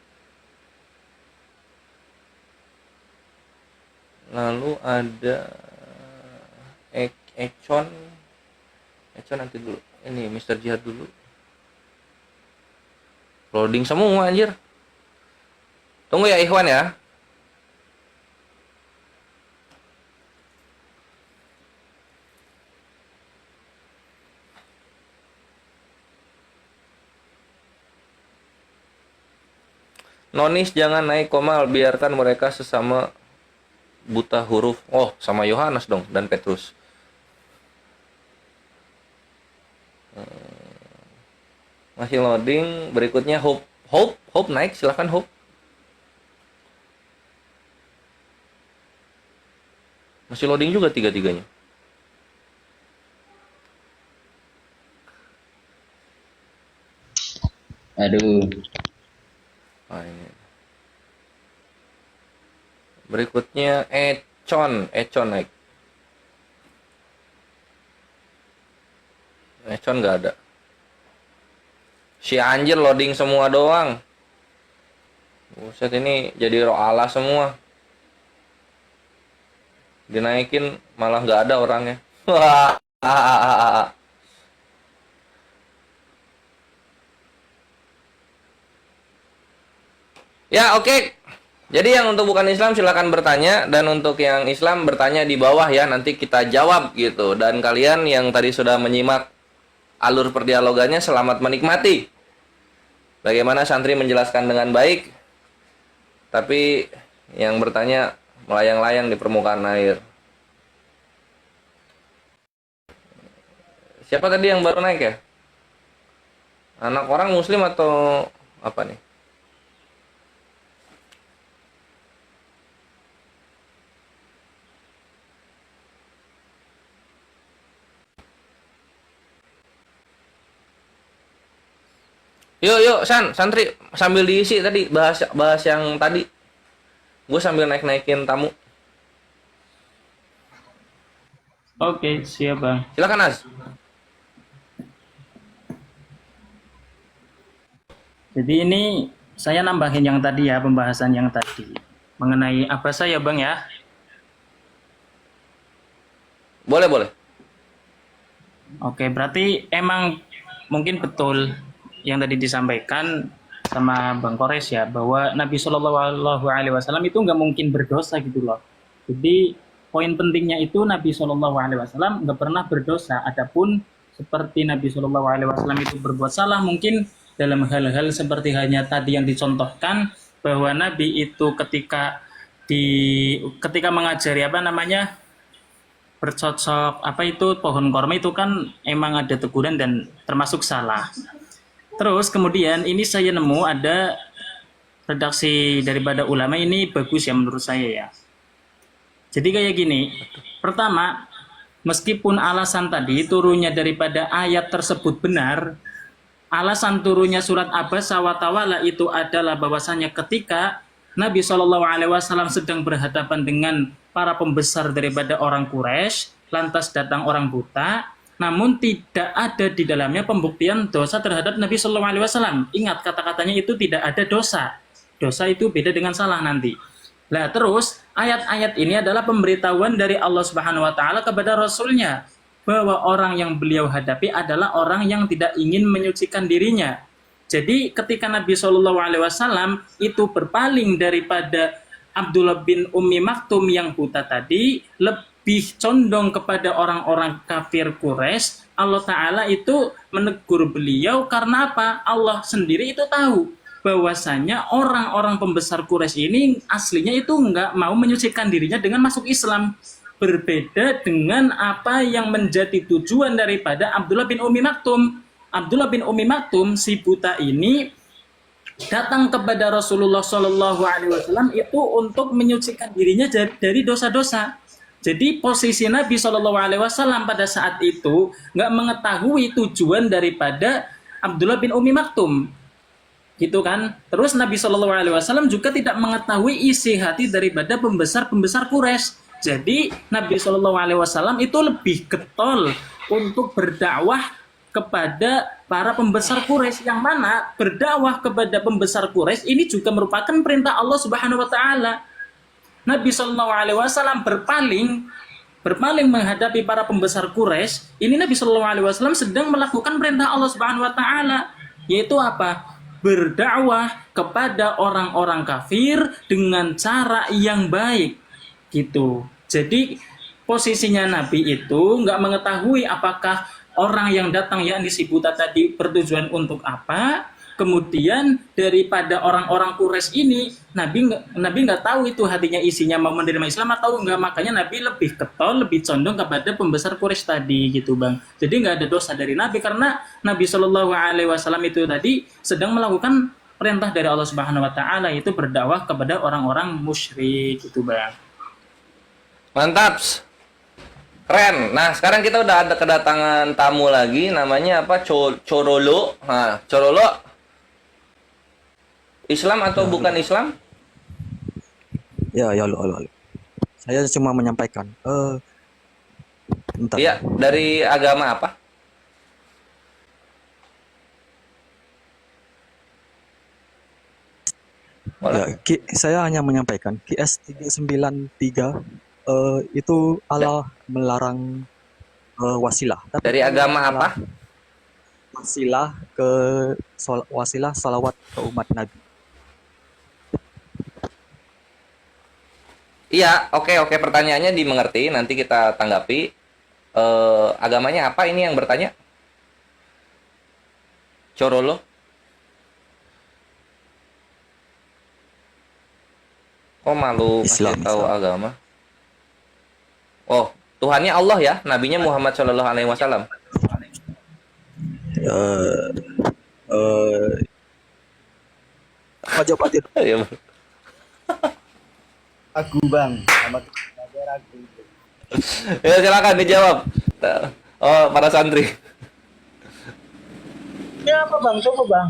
B: Lalu ada Econ nanti dulu. Ini Mr. Jihad dulu. Loading semua anjir. Tunggu ya Ikhwan ya. Nonis jangan naik Komal, biarkan mereka sesama buta huruf. Oh, sama Yohanes dong dan Petrus. Masih loading. Berikutnya Hope naik, silahkan Hope. Masih loading juga tiga-tiganya.
F: Aduh.
B: Ini. Berikutnya Econ naik. Econ nggak ada. Si anjir loading semua doang. Buset, ini jadi ro'ala semua. Dinaikin malah nggak ada orangnya. Ya oke. Jadi yang untuk bukan Islam silakan bertanya, dan untuk yang Islam bertanya di bawah ya, nanti kita jawab gitu. Dan kalian yang tadi sudah menyimak alur perdialogannya, selamat menikmati. Bagaimana santri menjelaskan dengan baik, tapi yang bertanya melayang-layang di permukaan air. Siapa tadi yang baru naik ya? Anak orang Muslim atau apa nih? Yuk, santri sambil diisi tadi bahas yang tadi. Gue sambil naikin tamu.
A: Oke, siap Bang.
B: Silakan Az.
A: Jadi ini saya nambahin yang tadi ya, pembahasan yang tadi mengenai abasa ya Bang ya.
B: Boleh, boleh.
A: Oke, berarti emang mungkin betul yang tadi disampaikan sama Bang Kores ya, bahwa Nabi Shallallahu Alaihi Wasallam itu nggak mungkin berdosa gitu loh. Jadi poin pentingnya itu Nabi Shallallahu Alaihi Wasallam nggak pernah berdosa. Adapun seperti Nabi Shallallahu Alaihi Wasallam itu berbuat salah, mungkin dalam hal-hal seperti hanya tadi yang dicontohkan, bahwa Nabi itu ketika mengajari apa namanya, bercocok apa itu pohon korma itu kan emang ada teguran dan termasuk salah. Terus kemudian ini saya nemu ada redaksi daripada ulama, ini bagus ya menurut saya ya. Jadi kayak gini, pertama, meskipun alasan tadi turunnya daripada ayat tersebut benar, alasan turunnya surat Abasa wa Tawalla itu adalah bahwasanya ketika Nabi SAW sedang berhadapan dengan para pembesar daripada orang Quraisy, lantas datang orang buta, namun tidak ada di dalamnya pembuktian dosa terhadap Nabi SAW. Ingat, kata-katanya itu tidak ada dosa. Dosa itu beda dengan salah nanti. Nah, terus ayat-ayat ini adalah pemberitahuan dari Allah Subhanahu wa taala kepada Rasulnya, bahwa orang yang beliau hadapi adalah orang yang tidak ingin menyucikan dirinya. Jadi ketika Nabi SAW itu berpaling daripada Abdullah bin Ummi Maktum yang buta tadi, lebih condong kepada orang-orang kafir Quraisy, Allah Ta'ala itu menegur beliau karena apa? Allah sendiri itu tahu bahwasanya orang-orang pembesar Quraisy ini aslinya itu nggak mau menyucikan dirinya dengan masuk Islam. Berbeda dengan apa yang menjadi tujuan daripada Abdullah bin Ummi Maktum. Abdullah bin Ummi Maktum, si buta ini, datang kepada Rasulullah SAW itu untuk menyucikan dirinya dari dosa-dosa. Jadi posisi Nabi SAW pada saat itu nggak mengetahui tujuan daripada Abdullah bin Ummi Maktum, gitu kan? Terus Nabi SAW juga tidak mengetahui isi hati daripada pembesar-pembesar Quraisy. Jadi Nabi SAW itu lebih getol untuk berdakwah kepada para pembesar Quraisy, yang mana berdakwah kepada pembesar Quraisy ini juga merupakan perintah Allah Subhanahu wa taala. Nabi SAW berpaling menghadapi para pembesar Quraisy. Ini Nabi SAW sedang melakukan perintah Allah Subhanahu wa taala, yaitu apa? Berdakwah kepada orang-orang kafir dengan cara yang baik, gitu. Jadi posisinya Nabi itu nggak mengetahui apakah orang yang datang yakni si buta tadi bertujuan untuk apa. Kemudian daripada orang-orang Quraisy ini, Nabi nggak tahu itu hatinya isinya mau menerima Islam atau enggak. Makanya Nabi lebih getol, lebih condong kepada pembesar Quraisy tadi, gitu bang. Jadi nggak ada dosa dari Nabi karena Nabi Shallallahu Alaihi Wasallam itu tadi sedang melakukan perintah dari Allah Subhanahu Wa Taala, yaitu berdakwah kepada orang-orang musyrik, gitu bang.
B: Mantap. Keren. Nah, sekarang kita udah ada kedatangan tamu lagi, namanya apa? Corolo. Nah, Corolo, Islam atau bukan Islam?
G: Ya, halo. Saya cuma menyampaikan. Bentar.
B: Iya, dari agama apa?
G: Ya, saya hanya menyampaikan QS 393 itu Allah melarang wasilah. Tapi
B: Dari agama apa?
G: Wasilah salawat ke umat Nabi.
B: Iya, oke, pertanyaannya dimengerti, nanti kita tanggapi. Agamanya apa ini yang bertanya? Corolo? Kok malu
G: Islam,
B: ngasih tahu
G: Islam.
B: agama? Oh, Tuhannya Allah ya, nabinya Muhammad Shallallahu Alaihi Wasallam.
G: Apa jawabannya?
B: Iya.
E: Ragu bang, sama aja ragu.
B: Ya silakan dijawab. Oh, para santri.
D: Ya apa bang? Coba bang.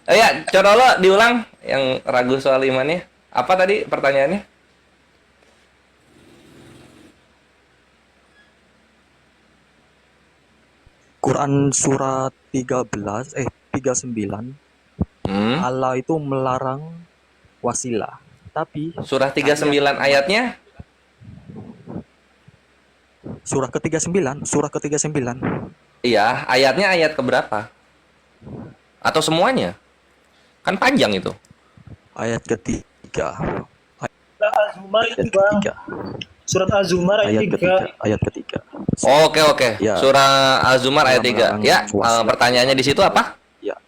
B: Ya, Corolo diulang yang ragu soal imannya. Apa tadi pertanyaannya?
G: Quran surat 39 Allah itu melarang wasilah. Tapi
B: Surah 39 ayatnya?
G: Surah ke-39, surah ke-39.
B: Iya, ayatnya ayat keberapa? Atau semuanya? Kan panjang itu.
G: Ayat ketiga.
D: Az-Zumar
G: Ayat
D: itu bang,
G: ketiga.
D: surat Az-Zumar ayat
G: Ayat
D: 3.
G: ketiga. Ayat ketiga.
B: Oke, oke.
G: Ya.
B: Surah Az-Zumar ayat 3.
G: Melarang
B: Ya,
G: wasilah.
B: pertanyaannya di situ apa?
G: Ya,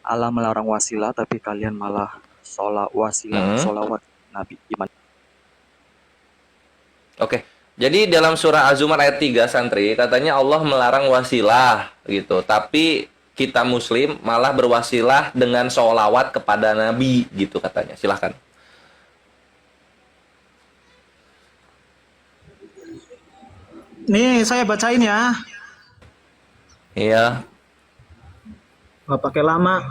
G: Allah melarang wasilah, tapi kalian malah solawat Nabi. Gimana?
B: Oke. Jadi dalam surah Az-Zumar ayat 3 santri katanya Allah melarang wasilah gitu. Tapi kita muslim malah berwasilah dengan sholawat kepada Nabi gitu katanya. Silahkan.
D: Nih saya bacain ya,
B: Iya.
D: nggak pakai lama.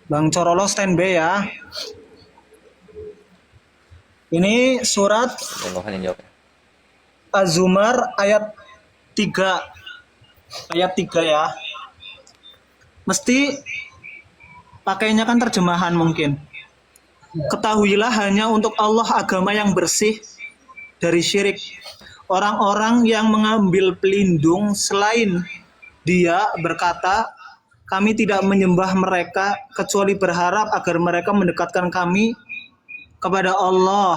D: Bang Corolo standby ya. Ini surat
B: Allah yang jawab.
D: Az-Zumar ayat 3. Ayat 3 ya. Mesti pakainya kan terjemahan mungkin. Ketahuilah hanya untuk Allah agama yang bersih dari syirik. Orang-orang yang mengambil pelindung selain Dia berkata, kami tidak menyembah mereka kecuali berharap agar mereka mendekatkan kami kepada Allah,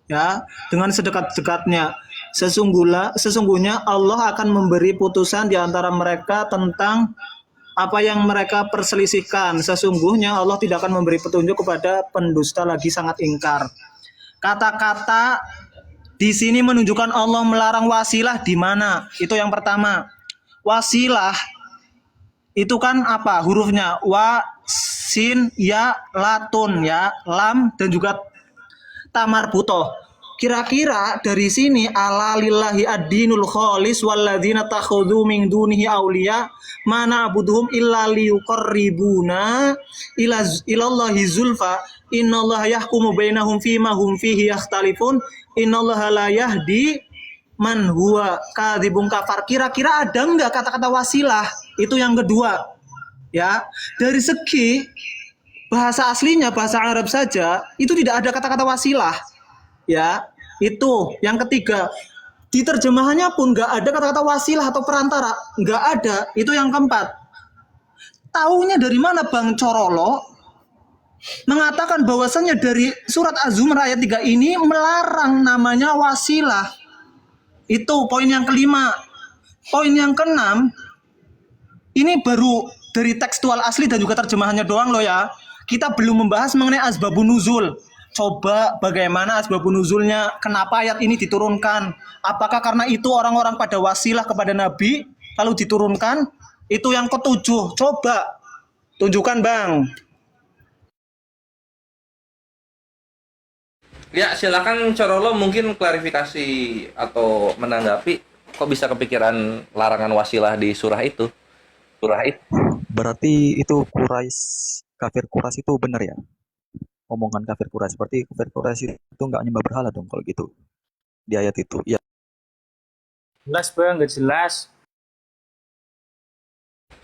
D: ya, dengan sedekat-dekatnya. Sesungguhnya Allah akan memberi putusan di antara mereka tentang apa yang mereka perselisihkan. Sesungguhnya Allah tidak akan memberi petunjuk kepada pendusta lagi sangat ingkar. Kata-kata di sini menunjukkan Allah melarang wasilah di mana? Itu yang pertama. Wasilah itu kan apa? Hurufnya wa, sin, ya, latun, ya, lam, dan juga tamar butoh. Kira-kira dari sini ala lillahi ad-dinul kholis walladzina takhudhu min dunihi awliya mana abuduhum illa liyuqarribuna ilallahi zulfa innallaha yahkumu bainahum fima hum fihi yakhtalifun innallaha la yahdi man huwa kadzibun kafar. Kira-kira ada enggak kata-kata wasilah? Itu yang kedua. Ya, dari segi bahasa aslinya, bahasa Arab saja itu tidak ada kata-kata wasilah. Ya, itu yang ketiga. Di terjemahannya pun nggak ada kata-kata wasilah atau perantara, nggak ada. Itu yang keempat. Taunya dari mana Bang Corolo mengatakan bahwasannya dari surat Az-Zumar ayat 3 ini melarang namanya wasilah? Itu poin yang kelima. Poin yang keenam, ini baru dari tekstual asli dan juga terjemahannya doang loh ya. Kita belum membahas mengenai asbabun nuzul. Coba bagaimana asbabun nuzulnya, kenapa ayat ini diturunkan? Apakah karena itu orang-orang pada wasilah kepada Nabi lalu diturunkan? Itu yang ketujuh. Coba tunjukkan Bang.
B: Ya, silakan Corolo mungkin klarifikasi atau menanggapi kok bisa kepikiran larangan wasilah di surah itu. Surah itu.
G: Berarti itu kafir Quraisy itu benar ya? Omongan kafir Quraisy, seperti kafir Quraisy itu nggak nyembah berhala dong kalau gitu di ayat itu. Ya,
A: Jelas Bang, nggak jelas.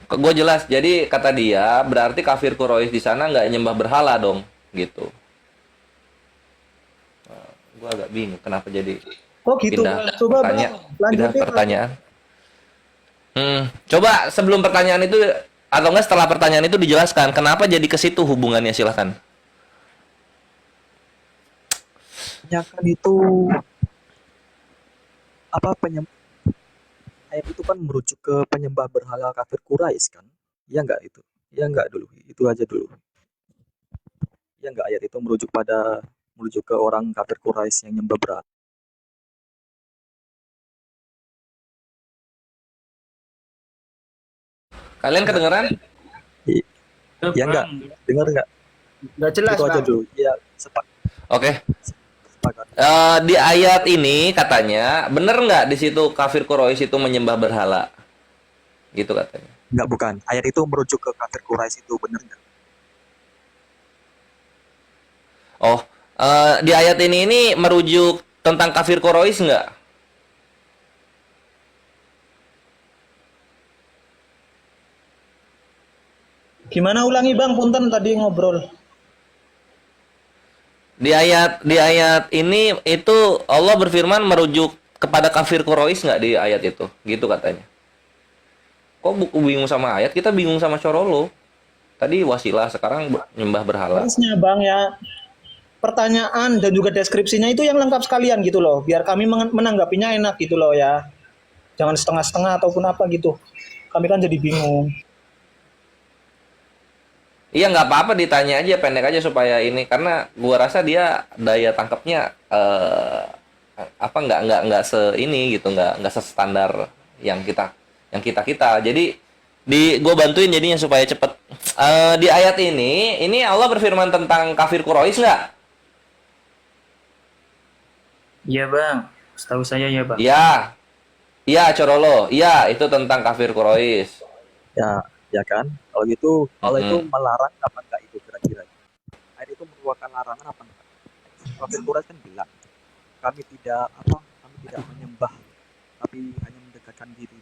B: Gue jelas. Jadi kata dia berarti kafir Quraisy di sana nggak nyembah berhala dong, gitu. Gue agak bingung kenapa jadi
D: Oh gitu.
B: pindah
D: Coba Bang,
B: pindah
D: lanjutin.
B: pertanyaan. Coba sebelum pertanyaan itu atau enggak setelah pertanyaan itu dijelaskan kenapa jadi ke situ hubungannya, silahkan.
G: kan itu apa ayat itu kan merujuk ke penyembah berhala kafir Quraisy kan? Ya enggak itu? Ya enggak dulu. Itu aja dulu. Ya enggak ayat itu merujuk ke orang kafir Quraisy yang nyembah berhala.
B: Kalian kedengeran?
G: Ya enggak? Dengar enggak?
D: Nggak jelas
G: Itu aja
D: Bang.
G: dulu. Ya sepakat.
B: Oke.
G: Sepakat.
B: Di ayat ini katanya bener nggak di situ kafir Quraisy itu menyembah berhala? Gitu katanya.
G: Enggak, bukan. Ayat itu merujuk ke kafir Quraisy itu benar enggak?
B: Oh, di ayat ini merujuk tentang kafir Quraisy nggak?
D: Gimana ulangi Bang, punten tadi ngobrol.
B: Di ayat ini itu Allah berfirman merujuk kepada kafir Quraisy nggak di ayat itu? Gitu katanya. Kok buku bingung sama ayat, kita bingung sama corolo. Tadi wasilah, sekarang nyembah berhala.
D: Harusnya Bang ya, pertanyaan dan juga deskripsinya itu yang lengkap sekalian gitu loh, biar kami menanggapinya enak gitu loh ya. Jangan setengah-setengah ataupun apa gitu. Kami kan jadi bingung.
B: Iya, nggak apa-apa, ditanya aja pendek aja supaya ini, karena gua rasa dia daya tangkapnya apa nggak se ini gitu, nggak standar yang kita. Jadi gue bantuin jadinya supaya cepet. Di ayat ini Allah berfirman tentang kafir Quraisy nggak?
A: Iya bang, setahu saya ya bang.
B: Iya, iya Corolo, iya itu tentang kafir Quraisy.
G: Ya, ya kan? Kalau gitu Allah itu
B: Mm-mm.
G: melarang apa enggak itu kira-kira? Ayat itu merupakan larangan apa enggak? Kafir Quraisy kan bilang, kami tidak menyembah, tapi hanya mendekatkan diri.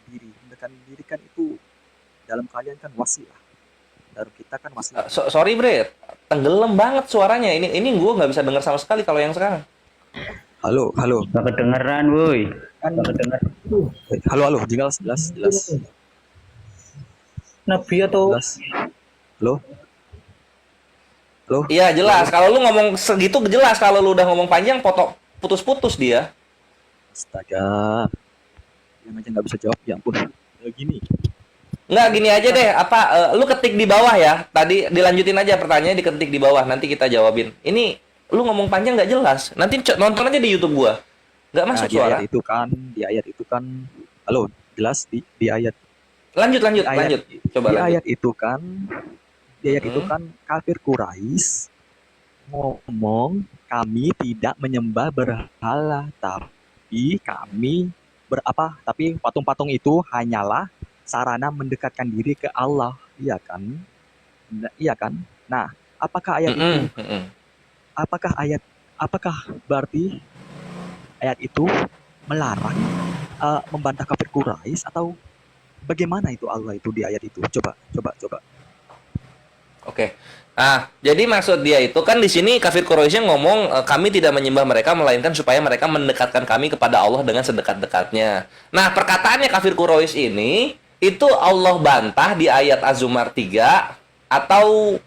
G: Mendekatkan diri kan itu dalam kalian kan wasilah. Dalam kita kan wasilah.
B: Sorry Bre, tenggelam banget suaranya. Ini gue nggak bisa dengar sama sekali kalau yang sekarang.
G: Halo.
F: Gak kedengeran, woi. Gak kedengeran.
G: Halo, jelas.
D: Nabi atau
G: Jelas. Halo.
B: Iya jelas. Kalau lu ngomong segitu jelas. Kalau lu udah ngomong panjang, putus-putus dia.
G: Astaga. Yang aja nggak bisa jawab, ya ampun. Gini.
B: Nggak, gini aja deh. Lu ketik di bawah ya. Tadi dilanjutin aja pertanyaannya, diketik di bawah. Nanti kita jawabin. Ini lu ngomong panjang nggak jelas. Nanti nonton aja di YouTube gua. Nggak masuk
G: di
B: suara.
G: ayat itu kan, halo, jelas di ayat.
B: Lanjut. Coba
G: Di
B: lanjut.
G: ayat itu kan, itu
B: Hmm.
G: kan kafir Quraisy ngomong kami tidak menyembah berhala, tapi tapi patung-patung itu hanyalah sarana mendekatkan diri ke Allah, iya kan? Iya kan? Nah, apakah ayat itu
B: Mm-mm.
G: apakah berarti ayat itu melarang membantah kafir Quraisy atau bagaimana itu Allah itu di ayat itu? Coba.
B: Oke. Nah, jadi maksud dia itu kan di sini kafir Quraisy ngomong kami tidak menyembah mereka melainkan supaya mereka mendekatkan kami kepada Allah dengan sedekat-dekatnya. Nah, perkataannya kafir Quraisy ini itu Allah bantah di ayat Az-Zumar 3 atau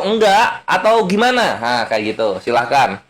B: enggak atau gimana? Nah, kayak gitu. Silahkan.